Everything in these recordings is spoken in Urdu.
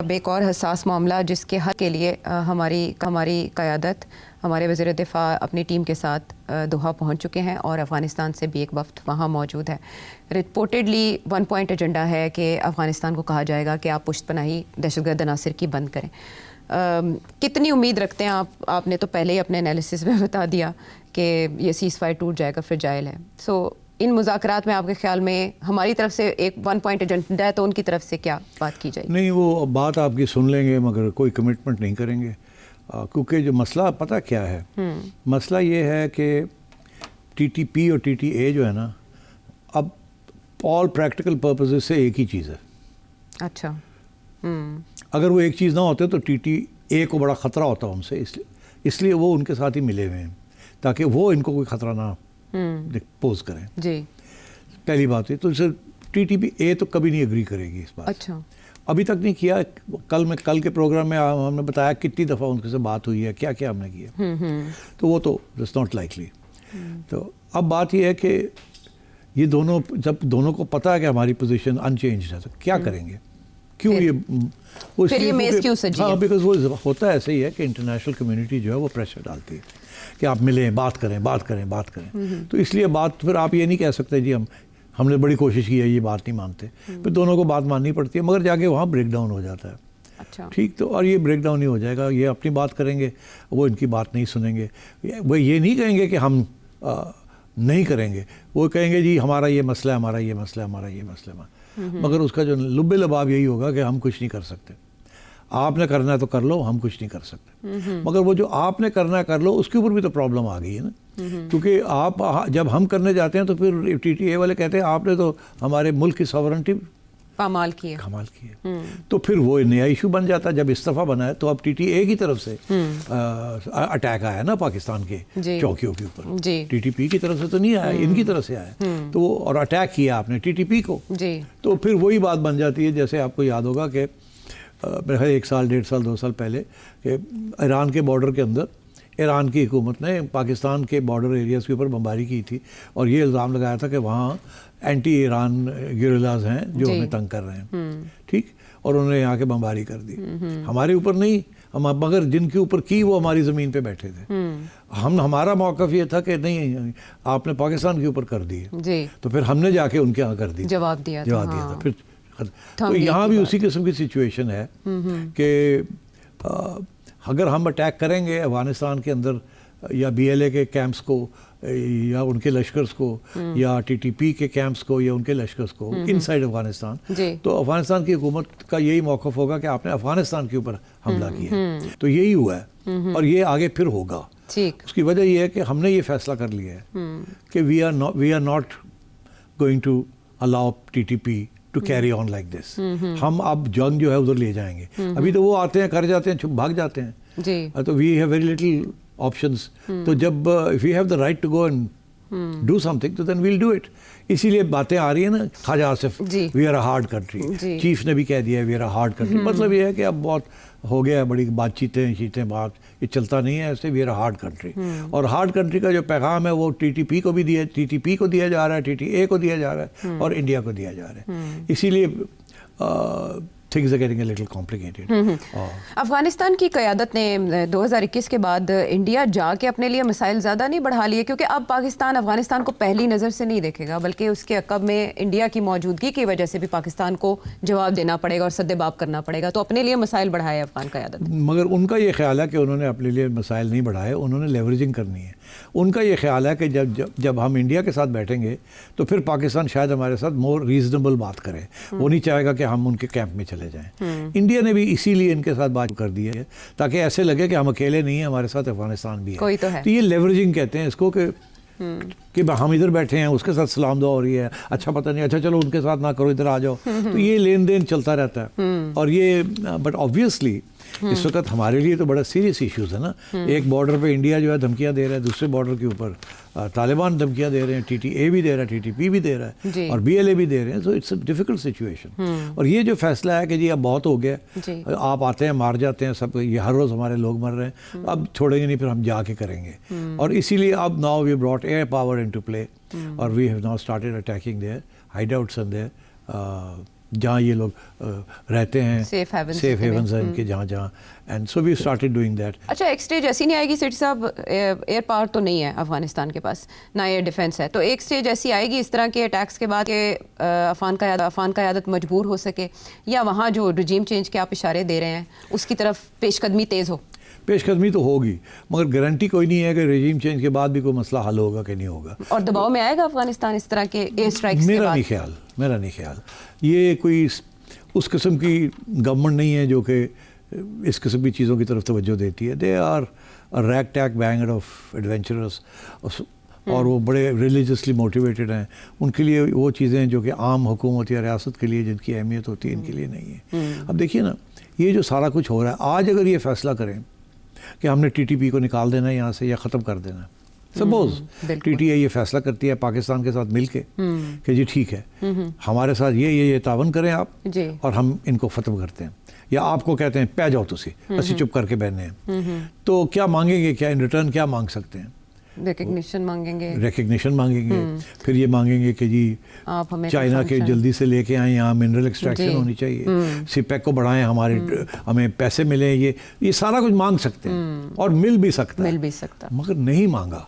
اب ایک اور حساس معاملہ جس کے حل کے لیے ہماری قیادت، ہمارے وزیر دفاع اپنی ٹیم کے ساتھ دوحہ پہنچ چکے ہیں اور افغانستان سے بھی ایک وفد وہاں موجود ہے۔ رپورٹڈلی 1 پوائنٹ ایجنڈا ہے کہ افغانستان کو کہا جائے گا کہ آپ پشت پناہی دہشت گرد عناصر کی بند کریں۔ کتنی امید رکھتے ہیں آپ نے تو پہلے ہی اپنے انالیسس میں بتا دیا کہ یہ سیز فائر ٹوٹ جائے گا، فرجائل ہے۔ ان مذاکرات میں آپ کے خیال میں ہماری طرف سے ایک 1 پوائنٹ ایجنڈا ہے تو ان کی طرف سے کیا بات کی جائے گی؟ نہیں، وہ بات آپ کی سن لیں گے مگر کوئی کمٹمنٹ نہیں کریں گے، کیونکہ جو مسئلہ پتہ کیا ہے، مسئلہ یہ ہے کہ ٹی ٹی پی اور ٹی ٹی اے جو ہے نا، اب آل پریکٹیکل پرپزز سے ایک ہی چیز ہے۔ اچھا، اگر وہ ایک چیز نہ ہوتے تو ٹی ٹی اے کو بڑا خطرہ ہوتا ان سے، اس لیے وہ ان کے ساتھ ہی ملے ہوئے ہیں تاکہ وہ ان کو کوئی خطرہ نہ پوز کریں۔ جی، پہلی بات ہے تو ٹی ٹی پی اے تو کبھی نہیں اگری کرے گی اس بات۔ اچھا، ابھی تک نہیں کیا۔ کل کے پروگرام میں ہم نے بتایا کتنی دفعہ ان کے سے بات ہوئی ہے، کیا کیا ہم نے کیا، تو وہ تو اٹس ناٹ لائکلی۔ تو اب بات یہ ہے کہ یہ دونوں، جب دونوں کو پتہ ہے کہ ہماری پوزیشن ان چینجڈ ہے تو کیا کریں گے، کیوں یہ میز کیوں سجی ہے؟ ہاں، بیکاز وہ ہوتا ایسے ہی ہے کہ انٹرنیشنل کمیونٹی جو ہے وہ پریشر ڈالتی ہے کہ آپ ملیں، بات کریں۔ تو اس لیے بات پھر آپ یہ نہیں کہہ سکتے جی ہم نے بڑی کوشش کی ہے، یہ بات نہیں مانتے، پھر دونوں کو بات ماننی پڑتی ہے، مگر جا کے وہاں بریک ڈاؤن ہو جاتا ہے۔ اچھا، ٹھیک، تو اور یہ بریک ڈاؤن نہیں ہو جائے گا، یہ اپنی بات کریں گے، وہ ان کی بات نہیں سنیں گے۔ وہ یہ نہیں کہیں گے کہ ہم نہیں کریں گے، وہ کہیں گے جی ہمارا یہ مسئلہ ہے، ہمارا یہ مسئلہ ہے، مگر اس کا جو لب لباب یہی ہوگا کہ ہم کچھ نہیں کر سکتے، آپ نے کرنا ہے تو کر لو، ہم کچھ نہیں کر سکتے۔ مگر وہ جو آپ نے کرنا ہے کر لو، اس کے اوپر بھی تو پرابلم آ گئی ہے نا، کیونکہ آپ جب ہم کرنے جاتے ہیں تو پھر ٹی ٹی اے والے کہتے ہیں آپ نے تو ہمارے ملک کی ساورنٹی پامال کی ہے، تو پھر وہ نیا ایشو بن جاتا ہے۔ جب استعفیٰ بنا ہے تو اب ٹی ٹی اے کی طرف سے اٹیک آیا نا پاکستان کے چوکیوں کے اوپر، ٹی ٹی پی کی طرف سے تو نہیں آیا، ان کی طرف سے آیا، تو وہ اور اٹیک کیا آپ نے ٹی ٹی پی کو، تو پھر وہی بات بن جاتی ہے جیسے آپ کو یاد ہوگا کہ میرے خیال 1 سال 1.5 سال 2 سال پہلے کہ ایران کے بارڈر کے اندر ایران کی حکومت نے پاکستان کے بارڈر ایریاز کے اوپر بمباری کی تھی اور یہ الزام لگایا تھا کہ وہاں اینٹی ایران گیریلاز ہیں جو ہمیں تنگ کر رہے ہیں، ٹھیک، اور انہوں نے یہاں کے بمباری کر دی، ہمارے اوپر نہیں، مگر جن کے اوپر کی وہ ہماری زمین پہ بیٹھے تھے۔ ہمارا موقف یہ تھا کہ نہیں، آپ نے پاکستان کے اوپر کر دی، تو پھر ہم نے جا کے ان کے یہاں کر دی، جواب دیا تھا پھر۔ تو یہاں بھی اسی قسم کی سچویشن ہے کہ اگر ہم اٹیک کریں گے افغانستان کے اندر یا بی ایل اے کے کیمپس کو یا ان کے لشکرز کو یا ٹی ٹی پی کے کیمپس کو یا ان کے لشکرز کو ان سائڈ افغانستان، تو افغانستان کی حکومت کا یہی موقف ہوگا کہ آپ نے افغانستان کے اوپر حملہ کیا ہے، تو یہی ہوا ہے اور یہ آگے پھر ہوگا۔ اس کی وجہ یہ ہے کہ ہم نے یہ فیصلہ کر لیا ہے کہ we are not going to allow T T P to carry on like this. ہم اب جنگ جو ہے ادھر لے جائیں گے، ابھی تو وہ آتے ہیں، کر جاتے ہیں، بھاگ جاتے ہیں، تو we have very little options, تو جب we have the right to go and do something تو دین ویل ڈو اٹ۔ اسی لیے باتیں آ رہی ہیں نا Khawaja Asif, we are a hard country, chief نے بھی کہہ دیا ہے we are a hard country, مطلب یہ ہے کہ اب بہت ہو گیا ہے، بڑی بات چیتیں بات یہ چلتا نہیں ہے ایسے، we are a hard country, اور ہارڈ کنٹری کا جو پیغام ہے وہ ٹی ٹی پی کو بھی ٹی ٹی پی کو دیا جا رہا ہے، ٹی ٹی اے کو دیا جا رہا ہے اور انڈیا کو دیا جا رہا ہے، اسی لیے things are getting a little complicated۔ Afghanistan کی قیادت نے 2021 کے بعد انڈیا جا کے اپنے لیے مسائل زیادہ نہیں بڑھا لیے، کیونکہ اب پاکستان افغانستان کو پہلی نظر سے نہیں دیکھے گا بلکہ اس کے عقب میں انڈیا کی موجودگی کی وجہ سے بھی پاکستان کو جواب دینا پڑے گا اور سدباب کرنا پڑے گا، تو اپنے لیے مسائل بڑھائے افغان قیادت۔ مگر ان کا یہ خیال ہے کہ انہوں نے اپنے لیے مسائل نہیں بڑھائے، انہوں نے لیوریجنگ کرنی ہے۔ ان کا یہ خیال ہے کہ جب ہم انڈیا کے ساتھ بیٹھیں گے تو پھر پاکستان شاید ہمارے ساتھ مور ریزنیبل بات کرے، وہ نہیں چاہے گا کہ ہم ان کے کیمپ میں چلے جائیں۔ انڈیا نے بھی اسی لیے ان کے ساتھ بات کر دی ہے تاکہ ایسے لگے کہ ہم اکیلے نہیں ہیں، ہمارے ساتھ افغانستان بھی ہے، تو یہ لیوریجنگ کہتے ہیں اس کو، کہ ہم ادھر بیٹھے ہیں، اس کے ساتھ سلام دعا ہو رہی ہے، اچھا پتہ نہیں، اچھا چلو ان کے ساتھ نہ کرو، ادھر آ جاؤ، تو یہ لین دین چلتا رہتا ہے۔ اور یہ بٹ آبویسلی اس وقت ہمارے لیے تو بڑا سیریس ایشوز ہے نا، ایک بارڈر پہ انڈیا جو ہے دھمکیاں دے رہا ہے، دوسرے بارڈر کے اوپر طالبان دھمکیاں دے رہے ہیں، ٹی ٹی اے بھی دے رہا ہے، ٹی ٹی پی بھی دے رہا ہے اور بی ایل اے بھی دے رہے ہیں، so it's a difficult situation. اور یہ جو فیصلہ ہے کہ جی اب بہت ہو گیا، آپ آتے ہیں مار جاتے ہیں سب، یہ ہر روز ہمارے لوگ مر رہے ہیں، اب چھوڑیں گے نہیں، پھر ہم جا کے کریں گے، اور اسی لیے اب now we brought air power into play اور we have now started attacking their hideouts and there جہاں یہ لوگ رہتے ہیں, Safe havens سیف ہیونز ہیں ان کے جہاں جہاں, and so we started doing that. اچھا ایک سٹیج ایسی نہیں آئے گی سیٹھی صاحب, ایئر پاور تو نہیں ہے افغانستان کے پاس, نہ ایئر ڈیفنس ہے, تو ایک سٹیج ایسی آئے گی اس طرح کے اٹیکس کے بعد کہ افغان قیادت مجبور ہو سکے, یا وہاں جو رجیم چینج کے آپ اشارے دے رہے ہیں اس کی طرف پیش قدمی تیز ہو؟ پیش قدمی تو ہوگی, مگر گارنٹی کوئی نہیں ہے کہ رجیم چینج کے بعد بھی کوئی مسئلہ حل ہوگا کہ نہیں ہوگا. اور دباؤ میں آئے گا افغانستان اس طرح کے ایئر اسٹرائکس کے بعد؟ میرا نہیں خیال یہ کوئی اس قسم کی گورنمنٹ نہیں ہے جو کہ اس قسم کی چیزوں کی طرف توجہ دیتی ہے. They are reck take banger of adventurous, اور وہ بڑے ریلیجسلی موٹیویٹڈ ہیں. ان کے لیے وہ چیزیں جو کہ عام حکومت یا ریاست کے لیے جن کی اہمیت ہوتی ہے ان کے لیے نہیں ہے. اب دیکھیے نا, یہ جو سارا کچھ ہو رہا ہے, آج اگر یہ فیصلہ کریں کہ ہم نے TTP کو نکال دینا ہے یہاں سے یا ختم کر دینا ہے, سپوز TTI یہ فیصلہ کرتی ہے پاکستان کے ساتھ مل کے کہ جی ٹھیک ہے ہمارے ساتھ یہ تعاون کریں آپ اور ہم ان کو ختم کرتے ہیں, یا آپ کو کہتے ہیں پہ جاؤ تسی اسی چپ کر کے بیٹھنے ہیں, تو کیا مانگیں گے, کیا ان ریٹرن کیا مانگ سکتے ہیں؟ ریکگنیشن مانگیں گے, پھر یہ مانگیں گے کہ جی چائنا کے جلدی سے لے کے آئیں, یہاں منرل ایکسٹریکشن ہونی چاہیے, CPEC کو بڑھائیں, ہمیں پیسے ملیں, یہ سارا کچھ مانگ سکتے ہیں اور مل بھی سکتا ہے, مگر نہیں مانگا.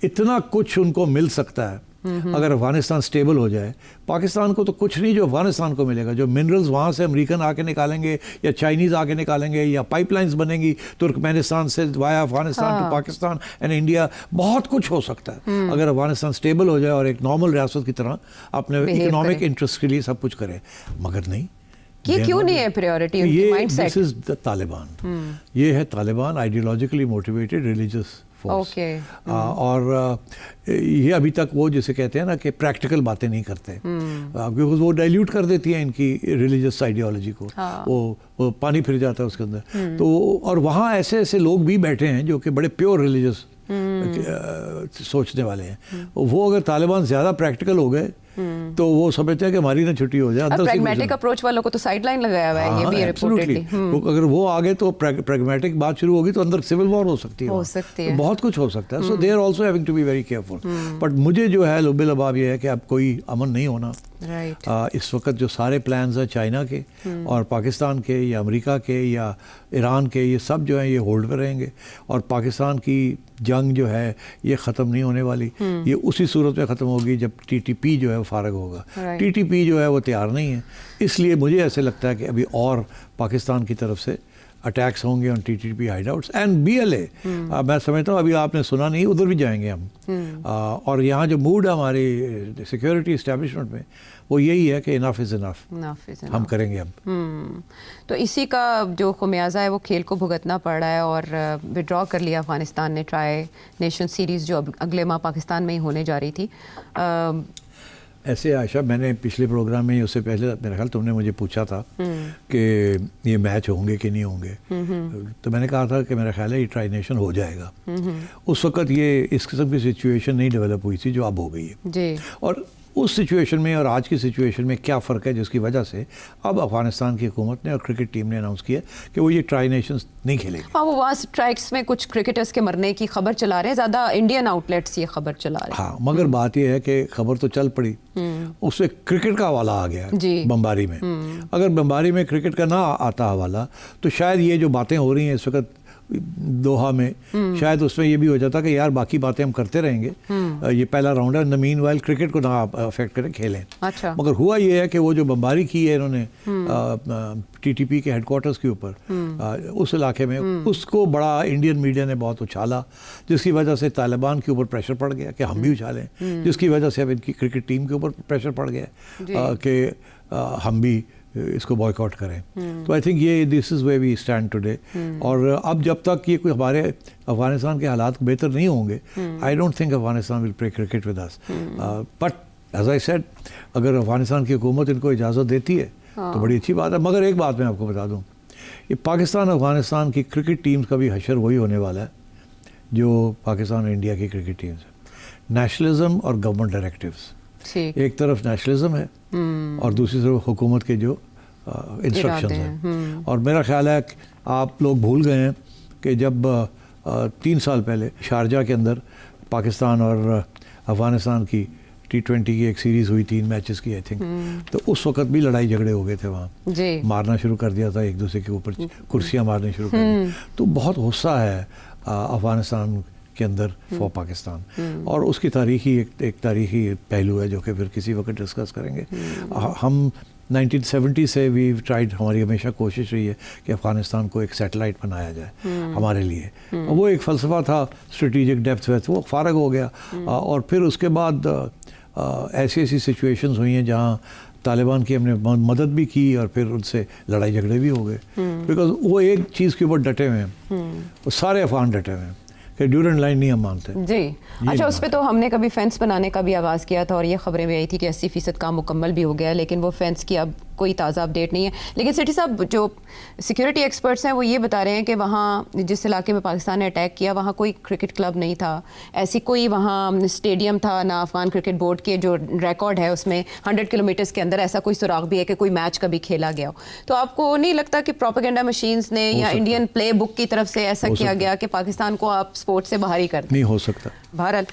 اتنا کچھ ان کو مل سکتا ہے اگر افغانستان سٹیبل ہو جائے. پاکستان کو تو کچھ نہیں جو افغانستان کو ملے گا, جو منرلز وہاں سے امریکن آ کے نکالیں گے یا چائنیز آ کے نکالیں گے, یا پائپ لائنز بنیں گی ترکمانستان سے via Afghanistan to Pakistan and India, بہت کچھ ہو سکتا ہے اگر افغانستان سٹیبل ہو جائے اور ایک نارمل ریاست کی طرح اپنے اکنامک انٹرسٹ کے لیے سب کچھ کرے. مگر نہیں, یہ کیوں نہیں ہے پریورٹی ان کی مائنڈ سیٹ؟ دس از دا طالبان, یہ ہے Taliban, ideologically motivated religious force, اور یہ ابھی تک وہ جسے کہتے ہیں نا کہ پریکٹیکل باتیں نہیں کرتے, کیونکہ وہ ڈائلیوٹ کر دیتی ہیں ان کی ریلیجس آئیڈیالوجی کو, وہ پانی پھر جاتا ہے اس کے اندر. تو اور وہاں ایسے لوگ بھی بیٹھے ہیں جو کہ بڑے پیور ریلیجس سوچنے والے ہیں. وہ اگر طالبان زیادہ پریکٹیکل ہو گئے تو وہ سمجھتے ہیں کہ ہماری نہ چھٹی ہو جائے. پریگمیٹک اپروچ والوں کو تو سائیڈ لائن لگایا ہوا ہے, یہ بھی ریپورٹڈلی. اگر وہ آگے تو پریگمیٹک بات شروع ہوگی تو اندر سول وار ہو سکتی ہے, بہت کچھ ہو سکتا ہے. So they are also having to be very careful. But مجھے جو ہے لب لباب یہ ہے کہ اب کوئی امن نہیں ہونا. اس وقت جو سارے پلانز ہیں چائنا کے اور پاکستان کے یا امریکہ کے یا ایران کے, یہ سب جو ہیں یہ ہولڈ پہ رہیں گے, اور پاکستان کی جنگ جو ہے یہ ختم نہیں ہونے والی. یہ اسی صورت میں ختم ہوگی جب TTP جو ہے وہ فارغ ہوگا. TTP جو ہے وہ تیار نہیں ہے, اس لیے مجھے ایسے لگتا ہے کہ ابھی اور پاکستان کی طرف سے اٹیکس ہوں گے آن TTP Hyde outs and BLA. میں سمجھتا ہوں ابھی آپ نے سنا نہیں, ادھر بھی جائیں گے ہم. اور یہاں جو موڈ ہے ہماری سیکیورٹی اسٹیبلشمنٹ میں وہ یہی ہے کہ انف از انف, ہم کریں گے اب. تو اسی کا جو خمیازہ ہے وہ کھیل کو بھگتنا پڑ رہا ہے, اور وڈرا کر لیا افغانستان نے ٹرائی نیشن سیریز جو اگلے ماہ پاکستان میں ہی ہونے جا رہی تھی. ایسے عائشہ, میں نے پچھلے پروگرام میں اس سے پہلے میرا خیال تم نے مجھے پوچھا تھا کہ یہ میچ ہوں گے کہ نہیں ہوں گے, تو میں نے کہا تھا کہ میرا خیال ہے یہ ٹرائی نیشن ہو جائے گا. اس وقت یہ اس قسم کی سچویشن نہیں ڈیولپ ہوئی تھی جو اب ہو گئی ہے. اور اس سچویشن میں اور آج کی سچویشن میں کیا فرق ہے جس کی وجہ سے اب افغانستان کی حکومت نے اور کرکٹ ٹیم نے اناؤنس کیا کہ وہ یہ ٹرائی نیشنز نہیں کھیلے گی. وہ وہاں اسٹرائکس میں کچھ کرکٹرز کے مرنے کی خبر چلا رہے ہیں, زیادہ انڈین آؤٹ لیٹس یہ خبر چلا رہے ہیں. ہاں, مگر بات یہ ہے کہ خبر تو چل پڑی, اس سے کرکٹ کا حوالہ آ گیا بمباری میں. اگر بمباری میں کرکٹ کا نہ آتا حوالہ تو شاید یہ جو باتیں ہو رہی ہیں اس وقت دوحہ میں, شاید اس میں یہ بھی ہو جاتا کہ یار باقی باتیں ہم کرتے رہیں گے, یہ پہلا راؤنڈ ہے, ان دا مین وائل کرکٹ کو نہ افیکٹ کریں, کھیلیں. مگر ہوا یہ ہے کہ وہ جو بمباری کی ہے انہوں نے TTP کے ہیڈ کوارٹرز کے اوپر اس علاقے میں, اس کو بڑا انڈین میڈیا نے بہت اچھالا, جس کی وجہ سے طالبان کے اوپر پریشر پڑ گیا کہ ہم بھی اچھالیں, جس کی وجہ سے اب ان کی کرکٹ ٹیم کے اوپر پریشر پڑ گیا کہ ہم بھی اس کو بوائے کاٹ کریں. تو آئی تھنک یہ دس از وے وی اسٹینڈ ٹوڈے. اور اب جب تک یہ کوئی ہمارے افغانستان کے حالات بہتر نہیں ہوں گے, I don't think Afghanistan will play cricket with us. But as I said, اگر افغانستان کی حکومت ان کو اجازت دیتی ہے تو بڑی اچھی بات ہے. مگر ایک بات میں آپ کو بتا دوں, یہ پاکستان افغانستان کی کرکٹ ٹیمز کا بھی حشر وہی ہونے والا ہے جو پاکستان اور انڈیا کی کرکٹ ٹیمز ہیں. نیشنلزم اور گورنمنٹ ڈائریکٹیوز, ایک طرف نیشنلزم ہے اور دوسری طرف حکومت کے جو انسٹرکشنز ہیں. اور میرا خیال ہے کہ آپ لوگ بھول گئے ہیں کہ جب 3 سال پہلے شارجہ کے اندر پاکستان اور افغانستان کی T20 کی ایک سیریز ہوئی 3 میچز کی آئی تھنک, تو اس وقت بھی لڑائی جھگڑے ہو گئے تھے وہاں, جی مارنا شروع کر دیا تھا ایک دوسرے کے اوپر, کرسیاں مارنے شروع کر دی. تو بہت غصہ ہے افغانستان کے اندر فور پاکستان, اور اس کی تاریخی ایک تاریخی پہلو ہے جو کہ پھر کسی وقت ڈسکس کریں گے. ہم 1970 سے وی ٹرائیڈ, ہماری ہمیشہ کوشش رہی ہے کہ افغانستان کو ایک سیٹلائٹ بنایا جائے ہمارے لیے. وہ ایک فلسفہ تھا اسٹریٹجک ڈیپتھ ویتھ, وہ فارغ ہو گیا. اور پھر اس کے بعد ایسی سچویشنز ہوئی ہیں جہاں طالبان کی ہم نے مدد بھی کی اور پھر ان سے لڑائی جھگڑے بھی ہو گئے, بیکاز وہ ایک چیز کے اوپر ڈٹے ہوئے ہیں, وہ سارے افغان ڈٹے ہوئے ہیں کہ ڈیورنٹ لائن نہیں ہم مانتے. جی اچھا, اس پہ تو ہم نے کبھی فینس بنانے کا بھی آغاز کیا تھا اور یہ خبریں بھی آئی تھی کہ 80% کام مکمل بھی ہو گیا, لیکن وہ فینس کی اب کوئی تازہ اپڈیٹ نہیں ہے. لیکن سٹی صاحب, جو سیکیورٹی ایکسپرٹس ہیں وہ یہ بتا رہے ہیں کہ وہاں جس علاقے میں پاکستان نے اٹیک کیا وہاں کوئی کرکٹ کلب نہیں تھا, ایسی کوئی وہاں اسٹیڈیم تھا نہ. افغان کرکٹ بورڈ کے جو ریکارڈ ہے اس میں 100 کلومیٹرز کے اندر ایسا کوئی سراغ بھی ہے کہ کوئی میچ کبھی کھیلا گیا ہو. تو آپ کو نہیں لگتا کہ پروپیگنڈا مشینز نے یا انڈین پلے بک کی طرف سے ایسا کیا گیا کہ پاکستان کو آپ اسپورٹ سے باہر ہی کر دیں؟ نہیں ہو سکتا. بہرحال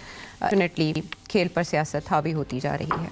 ڈیفینیٹلی کھیل پر سیاست حاوی ہوتی جا رہی ہے.